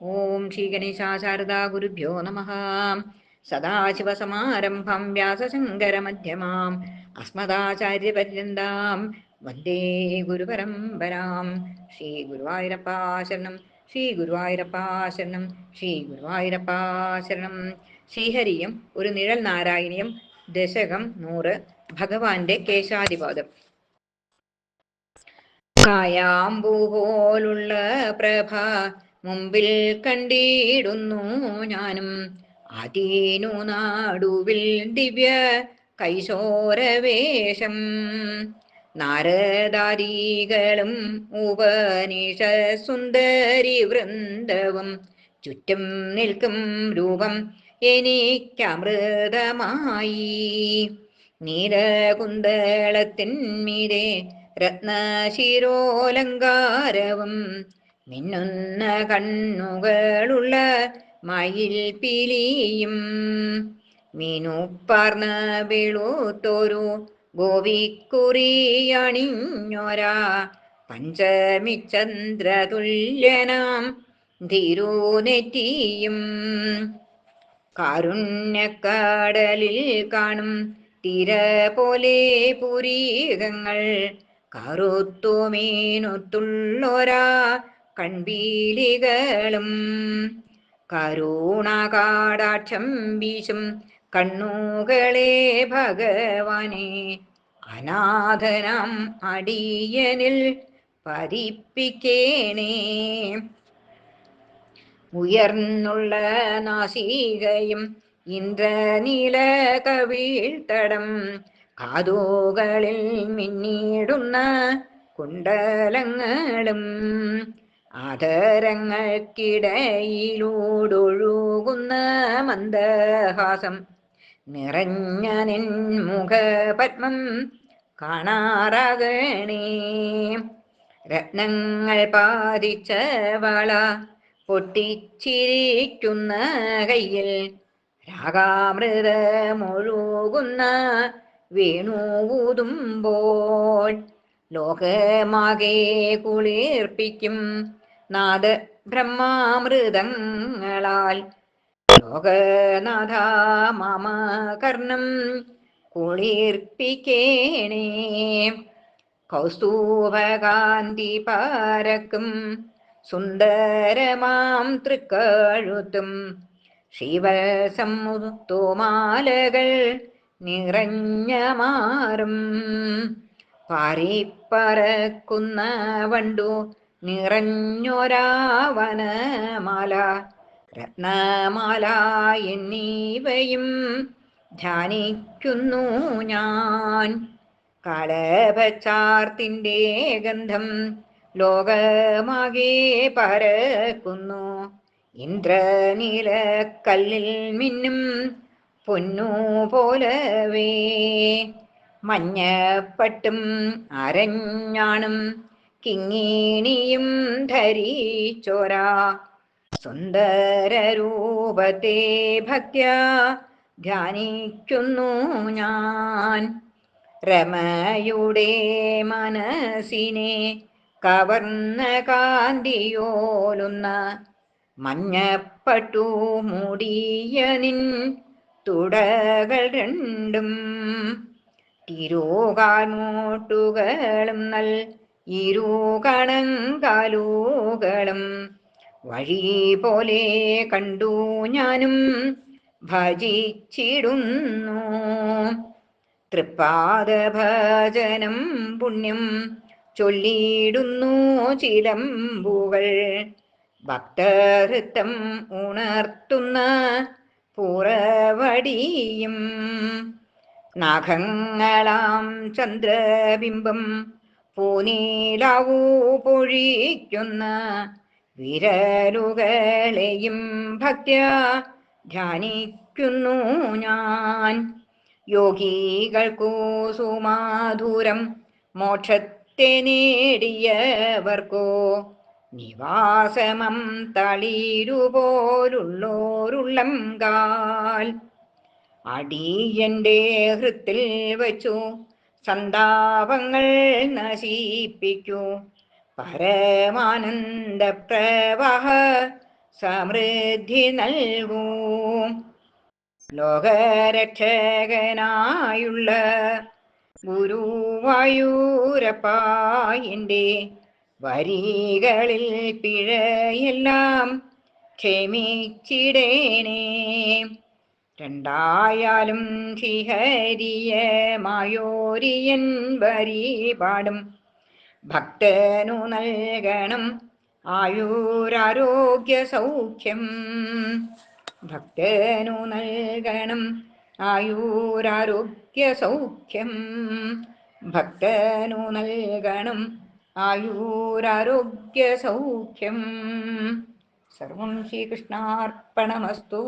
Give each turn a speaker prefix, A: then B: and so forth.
A: ഓം ശ്രീ ഗണേശാശാരദാ ഗുരുഭ്യോ നമഃ. സദാശിവസമാരംഭം വ്യാസശങ്കരമധ്യമാം അസ്മദാചാര്യപര്യന്താം വന്ദേ ഗുരുപരമ്പരാം. ശ്രീ ഗുരുവായൂരപ്പാ ശരണം, ശ്രീ ഗുരുവായൂരപ്പാ ശരണം, ശ്രീ ഗുരുവായൂരപ്പാ ശരണം. ശ്രീഹരിയും ഒരു നിഴൽ നാരായണീയം, ദശകം 100. ഭഗവാന്റെ കേശാധിപാദം. കായാമ്പൂ പോലുള്ള പ്രഭ മുമ്പിൽ കണ്ടിടുന്നു ഞാനും, അതീനു നാടുവിൽ ദിവ്യ കൈശോരവേഷം. നാരദാദികളും ഉപനിഷ സുന്ദരി വൃന്ദവും ചുറ്റും നിൽക്കും രൂപം എനിക്കമൃതമായി. നീലകുന്തളത്തിന്മീതെ രത്നശിരോലങ്കാരവും മിന്നുന്ന കണ്ണുകളുള്ള മയിൽ പിലിയും മീനുപ്പാർന്ന വെളുത്തൊരു ഗോപിക്കുറിയണിഞ്ഞൊരാ പഞ്ചമിചന്ദ്രതുല്യനാം തിരുനെറ്റിയും കാരുണ്യക്കടലിൽ കാണും തിര പോലെ പുരീകങ്ങൾ കറുത്തുമീനുത്തുള്ളൊരാ കൺപീലികളും കരുണാകാടാക്ഷം വീശും കണ്ണുകളെ ഭഗവാനെ അനാഥനാം അടിയനിൽ പതിപ്പിക്കേണേ. ഉയർന്നുള്ള നാസികയും ഇന്ദ്രനീല കവിൾത്തടം കാതുകളിൽ മിന്നിടുന്ന കുണ്ടലങ്ങളും ആദരങ്ങൾക്കിടയിലൂടൊഴുകുന്ന മന്ദഹാസം നിറഞ്ഞ നിൻ മുഖപത്മം കാണാറാകണേ. രത്നങ്ങൾ പാതിച്ച വള പൊട്ടിച്ചിരിക്കുന്ന കയ്യിൽ രാഗാമൃതമൊഴുകുന്ന വേണുവൂതുമ്പോൾ ലോകമാകെ കുളിർപ്പിക്കും നാദ ബ്രഹ്മാമൃതങ്ങളാൽ ലോകനാഥ മമ കർണം കുളിർപ്പിക്കേണേ. കൗസ്തുഭകാന്തി പരക്കും സുന്ദരമാം തൃക്കഴുത്തും ശിവസമുത്തുമാലകൾ നിറഞ്ഞ മാറും പാറിപ്പറക്കുന്ന വണ്ടു നിറഞ്ഞൊരാവനമാല രത്നമാല എന്നിവയും ധ്യാനിക്കുന്നു ഞാൻ. കളഭച്ചാർത്തിൻ്റെ ഗന്ധം ലോകമാകെ പരക്കുന്നു. ഇന്ദ്രനീലക്കല്ലിൽ മിന്നും പൊന്നു പോലവേ മഞ്ഞപ്പട്ടും അരഞ്ഞാണും കിങ്ങിണിയും ധരിച്ചോരാ സുന്ദരരൂപത്തെ ഭക്ത്യാ ധ്യാനിക്കുന്നു ഞാൻ. രമയുടെ മനസ്സിനെ കവർന്ന കാന്തിയോലുന്ന മഞ്ഞപ്പട്ടു മൂടിയ നിൻ തുടകൾ രണ്ടും തിരുകാൽമൂട്ടുകളും നൽ ഇരുകണങ്കാലുകളും വഴി പോലെ കണ്ടു ഞാനും ഭജിച്ചിടുന്നു. തൃപ്പാദഭജനം പുണ്യം ചൊല്ലിയിടുന്നു ചിലമ്പുകൾ ഭക്തഹൃത്തം ഉണർത്തുന്ന പുറവടിയും നഖങ്ങളാം ചന്ദ്രബിംബം പൂനീലാവൂ പൊഴിക്കുന്ന വിരലുകളെയും ഭക്ത്യാ ധ്യാനിക്കുന്നു ഞാൻ. യോഗികൾക്കു സുമാധുരം മോക്ഷത്തെ നേടിയവർക്കോ നിവാസമം തളിരുപോലുള്ളോരുള്ളം കാൽ അടിയന്റെ ഹൃത്തിൽ വച്ചു സന്താപങ്ങൾ നശിപ്പിക്കൂ. പരമാനന്ദ പ്രവാഹ സമൃദ്ധി നൽകൂ. ലോകരക്ഷകനായുള്ള ഗുരുവായൂരപ്പ എൻ്റെ വരികളിൽ പിഴയെല്ലാം ക്ഷമിച്ചിടേണേ. രണ്ടായാലും ശ്രീഹരിയമായോരിയൻ വരി പാടും ഭക്തനു നൽകണം ആയുരാരോഗ്യ സൗഖ്യം. ഭക്തനു നൽകണം ആയുരാരോഗ്യ സൗഖ്യം. ഭക്തനു നൽകണം ആയുരാരോഗ്യ സൗഖ്യം. സർവം ശ്രീകൃഷ്ണാർപ്പണമസ്തു.